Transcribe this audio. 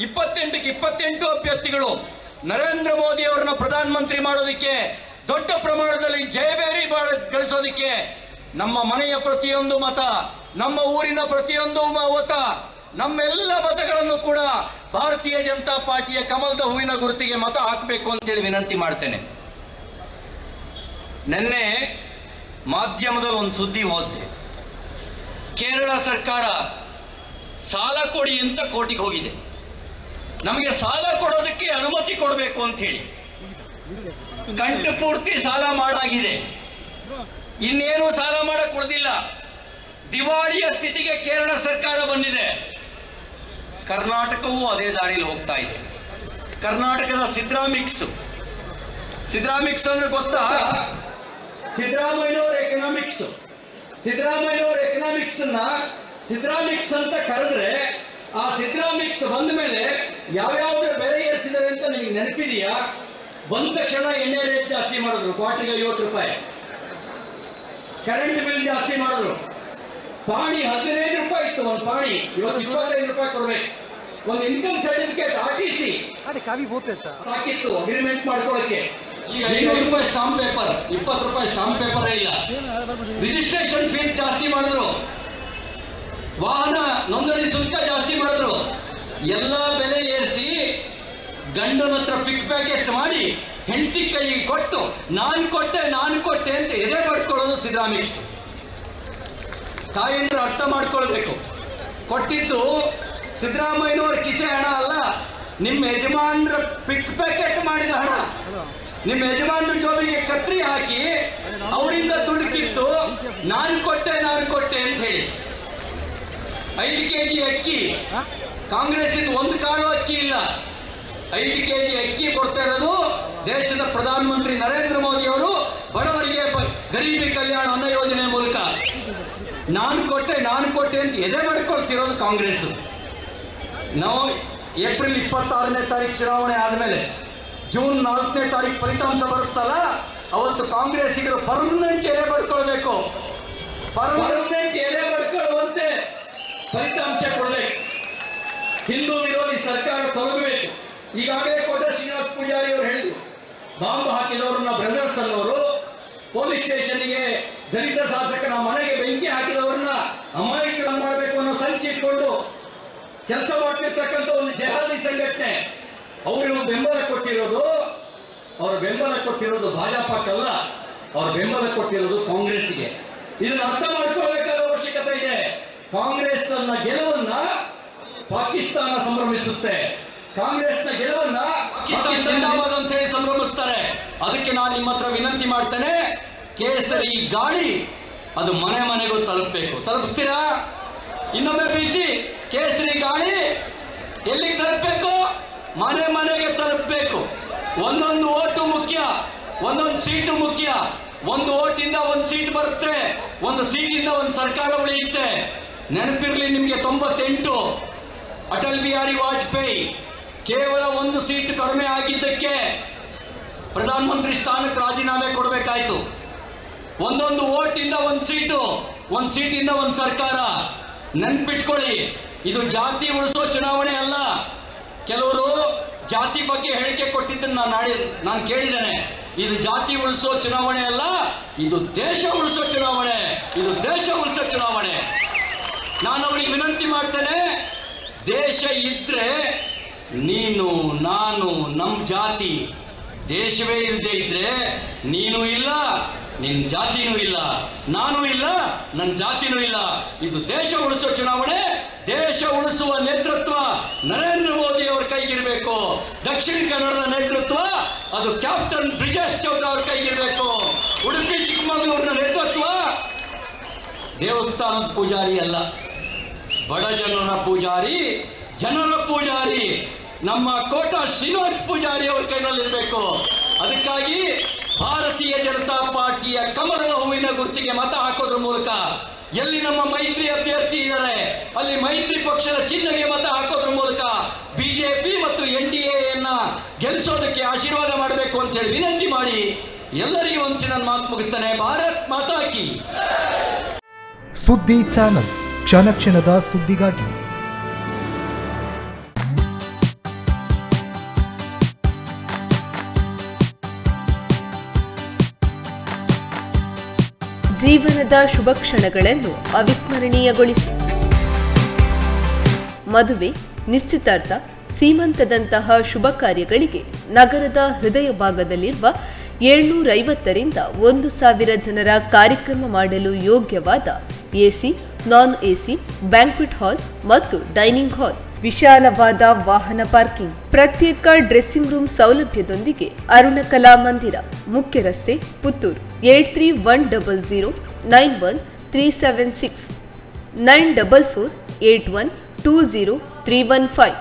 28ಕ್ಕೆ 28 ಅಭ್ಯರ್ಥಿಗಳು ನರೇಂದ್ರ ಮೋದಿ ಅವರನ್ನ ಪ್ರಧಾನಮಂತ್ರಿ ಮಾಡೋದಕ್ಕೆ, ದೊಡ್ಡ ಪ್ರಮಾಣದಲ್ಲಿ ಜಯಬೇರಿ ಗಳಿಸೋದಕ್ಕೆ ನಮ್ಮ ಮನೆಯ ಪ್ರತಿಯೊಂದು ಮತ, ನಮ್ಮ ಊರಿನ ಪ್ರತಿಯೊಂದು ಮತ, ನಮ್ಮೆಲ್ಲ ಮತಗಳನ್ನು ಕೂಡ ಭಾರತೀಯ ಜನತಾ ಪಾರ್ಟಿಯ ಕಮಲದ ಹೂವಿನ ಗುರುತಿಗೆ ಮತ ಹಾಕಬೇಕು ಅಂತೇಳಿ ವಿನಂತಿ ಮಾಡ್ತೇನೆ. ನಿನ್ನೆ ಮಾಧ್ಯಮದಲ್ಲಿ ಒಂದು ಸುದ್ದಿ ಓದಿದೆ. ಕೇರಳ ಸರ್ಕಾರ ಸಾಲ ಕೊಡಿ ಅಂತ ಕೋರ್ಟಿಗೆ ಹೋಗಿದೆ. ನಮಗೆ ಸಾಲ ಕೊಡೋದಕ್ಕೆ ಅನುಮತಿ ಕೊಡಬೇಕು ಅಂತ ಹೇಳಿ ಕಂಠ ಪೂರ್ತಿ ಸಾಲ ಮಾಡಾಗಿದೆ. ಇನ್ನೇನು ಸಾಲ ಮಾಡಕ್ ಉಳಿದಿಲ್ಲ. ದಿವಾಳಿಯ ಸ್ಥಿತಿಗೆ ಕೇರಳ ಸರ್ಕಾರ ಬಂದಿದೆ. ಕರ್ನಾಟಕವೂ ಅದೇ ದಾರಿಯಲ್ಲಿ ಹೋಗ್ತಾ ಇದೆ. ಕರ್ನಾಟಕದ ಸಿದ್ದರಾಮಿಕ್ಸ್ ಅಂದ್ರೆ ಗೊತ್ತಾ? ಸಿದ್ದರಾಮಯ್ಯನವರ ಎಕನಾಮಿಕ್ಸ್ ಸಿದ್ದರಾಮಿಕ್ಸ್ ಅಂತ ಕರೆದ್ರೆ ಆ ಸಿದ್ದರಾಮಿಕ್ಸ್ ಬಂದ ಮೇಲೆ ಯಾವ್ಯಾವ್ದು ಬೆಲೆ ಏರಿಸಿದ್ದಾರೆ ಅಂತ ನಿಮಗೆ ನೆನಪಿದೆಯಾ? ಬಂದ ತಕ್ಷಣ ಎಣ್ಣೆ ರೇಟ್ ಜಾಸ್ತಿ ಮಾಡಿದ್ರು, ಕ್ವಾರ್ಟರ್ಗೆ 50 ರೂಪಾಯಿ. ಕರೆಂಟ್ ಬಿಲ್ ಜಾಸ್ತಿ ಮಾಡಿದ್ರು. ಪಾಣಿ 15 ರೂಪಾಯಿ ಇತ್ತು ಒಂದು ಪಾಣಿ, ಇವತ್ತು 25 ರೂಪಾಯಿ ಕೊಡ್ಬೇಕು. ಒಂದು ಇನ್ಕಮ್ ಸರ್ಟಿಫಿಕೇಟ್ RTC ಸಾಕಿತ್ತು ಅಗ್ರಿಮೆಂಟ್ ಮಾಡ್ಕೊಳ್ಳಕ್ಕೆ. ಈಗ 500 ರೂಪಾಯಿ ಸ್ಟಾಂಪ್ ಪೇಪರ್, 20 ರೂಪಾಯಿ ಸ್ಟಾಂಪ್ ಪೇಪರ್ ಇಲ್ಲ. ರಿಜಿಸ್ಟ್ರೇಷನ್ ಫೀಸ್ ಜಾಸ್ತಿ ಮಾಡಿದ್ರು, ವಾಹನ ನೋಂದಣಿ ಶುಲ್ಕ ಜಾಸ್ತಿ ಮಾಡಿದ್ರು. ಎಲ್ಲ ಬೆಲೆ ಏರಿಸಿ ಗಂಡನ ಹತ್ರ ಪಿಕ್ ಪ್ಯಾಕೆಟ್ ಮಾಡಿ ಹೆಂಡತಿ ಕೈಗೆ ಕೊಟ್ಟು ನಾನು ಕೊಟ್ಟೆ ಅಂತ ಎದೆ ಪಡ್ಕೊಳ್ಳೋದು ಸಿದ್ದರಾಮಿಕ್ಸ್. ತಾಯಿಯಂದ್ರೆ ಅರ್ಥ ಮಾಡ್ಕೊಳ್ಬೇಕು. ಕೊಟ್ಟಿದ್ದು ಸಿದ್ದರಾಮಯ್ಯನವ್ರ ಕಿಸೆ ಹಣ ಅಲ್ಲ, ನಿಮ್ಮ ಯಜಮಾನ್ರ ಪಿಕ್ ಪ್ಯಾಕೆಟ್ ಮಾಡಿದ ಹಣ. ನಿಮ್ಮ ಯಜಮಾನ್ರ ಜೋಬಿಗೆ ಕತ್ರಿ ಹಾಕಿ ಅವರಿಂದ ದುಡ್ಡು ಕಿತ್ತು ನಾನು ಕೊಟ್ಟೆ ಅಂತ ಹೇಳಿ 5 kg ಅಕ್ಕಿ, ಕಾಂಗ್ರೆಸ್ ಒಂದು ಕಾಳು ಅಕ್ಕಿ ಇಲ್ಲ, 5 kg ಅಕ್ಕಿ ಕೊಡ್ತಾ ಇರೋದು ದೇಶದ ಪ್ರಧಾನಮಂತ್ರಿ ನರೇಂದ್ರ ಮೋದಿ ಅವರು ಬಡವರಿಗೆ ಗರೀಬಿ ಕಲ್ಯಾಣ ಅನ್ನ ಯೋಜನೆ ಮೂಲಕ. ನಾನು ಕೊಟ್ಟೆ ಅಂತ ಎದೆ ಮಾಡ್ಕೊಳ್ತಿರೋದು ಕಾಂಗ್ರೆಸ್. ನಾವು ಏಪ್ರಿಲ್ 26ನೇ ತಾರೀಕು ಚುನಾವಣೆ ಆದಮೇಲೆ ಜೂನ್ 4ನೇ ತಾರೀಕು ಫಲಿತಾಂಶ ಬರುತ್ತಲ್ಲ, ಅವತ್ತು ಕಾಂಗ್ರೆಸ್ಸಿಗರು ಪರ್ಮನೆಂಟ್ ಎದೆ ಬಡ್ಕೊಳ್ಬೇಕು. ಪರ್ಮನೆಂಟ್ ಎದೆ ಬಡ್ಕೊಳ್ಳುವಂತೆ ಫಲಿತಾಂಶ ಕೊಡಬೇಕು. ಹಿಂದೂ ವಿರೋಧಿ ಸರ್ಕಾರ ತೊಲಗಬೇಕು. ಈಗಾಗಲೇ ಕೋಟೆ ಶ್ರೀನಿವಾಸ ಪೂಜಾರಿ ಅವರು ಹೇಳಿದ್ರು, ಬಾಂಬ್ ಹಾಕಿದವರನ್ನ ಬ್ರದರ್ಸ್ ಅನ್ನೋರು, ಪೊಲೀಸ್ ಸ್ಟೇಷನ್ಗೆ ದಲಿತ ಶಾಸಕನ ಮನೆಗೆ ಬೆಂಕಿ ಹಾಕಿದವರನ್ನ ಅಮಾಯಕರನ್ನು ಮಾಡಬೇಕು ಅನ್ನೋ ಸಂಚಿಟ್ಕೊಂಡು ಕೆಲಸ ಮಾಡ್ತಿರ್ತಕ್ಕಂಥ ಒಂದು ಜಹಾದಿ ಸಂಘಟನೆ ಅವರು ಬೆಂಬಲ ಕೊಟ್ಟಿರೋದು ಭಾಜಪಕ್ಕಲ್ಲ, ಅವ್ರ ಬೆಂಬಲ ಕೊಟ್ಟಿರೋದು ಕಾಂಗ್ರೆಸ್ಗೆ. ಇದನ್ನ ಅರ್ಥ ಮಾಡ್ಕೊಳ್ಬೇಕಾದ ಅವಶ್ಯಕತೆ ಇದೆ. ಕಾಂಗ್ರೆಸ್ ನ ಗೆಲುವನ್ನ ಪಾಕಿಸ್ತಾನ ಸಂಭ್ರಮಿಸುತ್ತೆ, ಕಾಂಗ್ರೆಸ್ನ ಗೆಲುವನ್ನ ಪಾಕಿಸ್ತಾನ ಜಿಂದಾಬಾದ್ ಅಂತ ಹೇಳಿ ಸಂಭ್ರಮಿಸ್ತಾರೆ. ಅದಕ್ಕೆ ನಾನು ನಿಮ್ಮ ಹತ್ರ ವಿನಂತಿ ಮಾಡ್ತೇನೆ, ಕೇಸರಿ ಗಾಳಿ ಅದು ಮನೆ ಮನೆಗೂ ತಲುಪಿಸ್ತೀರಾ? ಇನ್ನೊಮ್ಮೆ ಬಿಸಿ ಕೇಸರಿ ಗಾಳಿ ಎಲ್ಲಿಗೆ ತಲುಪಬೇಕು? ಮನೆ ಮನೆಗೆ ತಲುಪಬೇಕು. ಒಂದೊಂದು ಓಟು ಮುಖ್ಯ, ಒಂದೊಂದು ಸೀಟು ಮುಖ್ಯ. ಒಂದು ಓಟಿಂದ ಒಂದು ಸೀಟ್ ಬರುತ್ತೆ, ಒಂದು ಸೀಟಿಂದ ಒಂದು ಸರ್ಕಾರ ಉಳಿಯುತ್ತೆ. ನೆನಪಿರ್ಲಿ ನಿಮಗೆ, 98 ಅಟಲ್ ಬಿಹಾರಿ ವಾಜಪೇಯಿ ಕೇವಲ ಒಂದು ಸೀಟ್ ಕಡಿಮೆ ಆಗಿದ್ದಕ್ಕೆ ಪ್ರಧಾನಮಂತ್ರಿ ಸ್ಥಾನಕ್ಕೆ ರಾಜೀನಾಮೆ ಕೊಡಬೇಕಾಯ್ತು. ಒಂದೊಂದು ಓಟಿಂದ ಒಂದು ಸೀಟು, ಒಂದು ಸೀಟಿಂದ ಒಂದು ಸರ್ಕಾರ. ನೆನ್ಪಿಟ್ಕೊಳ್ಳಿ, ಇದು ಜಾತಿ ಉಳಿಸೋ ಚುನಾವಣೆ ಅಲ್ಲ. ಕೆಲವರು ಜಾತಿ ಬಗ್ಗೆ ಹೇಳಿಕೆ ಕೊಟ್ಟಿದ್ದನ್ನು ನಾನು ಕೇಳಿದ್ದೇನೆ. ಇದು ಜಾತಿ ಉಳಿಸೋ ಚುನಾವಣೆ ಅಲ್ಲ, ಇದು ದೇಶ ಉಳಿಸೋ ಚುನಾವಣೆ. ನಾನು ಅವರಿಗೆ ವಿನಂತಿ ಮಾಡ್ತೇನೆ, ದೇಶ ಇದ್ರೆ ನೀನು ನಾನು ನಮ್ಮ ಜಾತಿ, ದೇಶವೇ ಇಲ್ಲದೆ ಇದ್ರೆ ನೀನು ಇಲ್ಲ, ನಿನ್ನ ಜಾತಿನೂ ಇಲ್ಲ, ನಾನು ಇಲ್ಲ, ನನ್ನ ಜಾತಿನೂ ಇಲ್ಲ. ಇದು ದೇಶ ಉಳಿಸೋ ಚುನಾವಣೆ. ದೇಶ ಉಳಿಸುವ ನೇತೃತ್ವ ನರೇಂದ್ರ ಮೋದಿ ಅವರ ಕೈಗಿರಬೇಕು. ದಕ್ಷಿಣ ಕನ್ನಡದ ನೇತೃತ್ವ ಅದು ಕ್ಯಾಪ್ಟನ್ ಬ್ರಿಜೇಶ್ ಚೌಟ ಅವರ ಕೈಗಿರಬೇಕು. ಉಡುಪಿ ಚಿಕ್ಕಮಗಳೂರಿನ ನೇತೃತ್ವ ದೇವಸ್ಥಾನದ ಪೂಜಾರಿ ಅಲ್ಲ, ಬಡ ಜನರ ಪೂಜಾರಿ, ಜನರ ಪೂಜಾರಿ ನಮ್ಮ ಕೋಟಾ ಶ್ರೀನಿವಾಸ ಪೂಜಾರಿ ಅವರ ಕೈನಲ್ಲಿರಬೇಕು. ಅದಕ್ಕಾಗಿ ಭಾರತೀಯ ಜನತಾ ಪಾರ್ಟಿಯ ಕಮಲದ ಹೂವಿನ ಗುರುತಿಗೆ ಮತ ಹಾಕೋದ್ರ ಮೂಲಕ ಎಲ್ಲಿ ನಮ್ಮ ಮೈತ್ರಿ ಅಭ್ಯರ್ಥಿ ಇದ್ದಾರೆ ಅಲ್ಲಿ ಮೈತ್ರಿ ಪಕ್ಷದ ಚಿಹ್ನೆಗೆ ಮತ ಹಾಕೋದ್ರ ಮೂಲಕ ಬಿಜೆಪಿ ಮತ್ತು NDAಯನ್ನ ಗೆಲ್ಲಿಸೋದಕ್ಕೆ ಆಶೀರ್ವಾದ ಮಾಡಬೇಕು ಅಂತ ಹೇಳಿ ವಿನಂತಿ ಮಾಡಿ ಎಲ್ಲರಿಗೂ ಒಂದ್ಸಿ ನನ್ನ ಮಾತು ಮುಗಿಸ್ತೇನೆ. ಭಾರತ್ ಮಾತಾ ಕಿ. ಸುದ್ದಿ ಚಾನಲ್, ಕ್ಷಣ ಕ್ಷಣದ ಸುದ್ದಿಗಾಗಿ. ಜೀವನದ ಶುಭ ಕ್ಷಣಗಳನ್ನು ಅವಿಸ್ಮರಣೀಯಗೊಳಿಸಿ. ಮದುವೆ, ನಿಶ್ಚಿತಾರ್ಥ, ಸೀಮಂತದಂತಹ ಶುಭ ಕಾರ್ಯಗಳಿಗೆ ನಗರದ ಹೃದಯ ಭಾಗದಲ್ಲಿರುವ 750ರಿಂದ 1000 ಜನರ ಕಾರ್ಯಕ್ರಮ ಮಾಡಲು ಯೋಗ್ಯವಾದ ಎಸಿ, ನಾನ್ ಎಸಿ, ಬ್ಯಾಂಕ್ವೆಟ್ ಹಾಲ್ ಮತ್ತು ಡೈನಿಂಗ್ ಹಾಲ್, ವಿಶಾಲವಾದ ವಾಹನ ಪಾರ್ಕಿಂಗ್, ಪ್ರತ್ಯೇಕ ಡ್ರೆಸ್ಸಿಂಗ್ ರೂಮ್ ಸೌಲಭ್ಯದೊಂದಿಗೆ ಅರುಣ ಕಲಾ ಮಂದಿರ, ಮುಖ್ಯ ರಸ್ತೆ, ಪುತ್ತೂರು. 8310091376 9448120 315.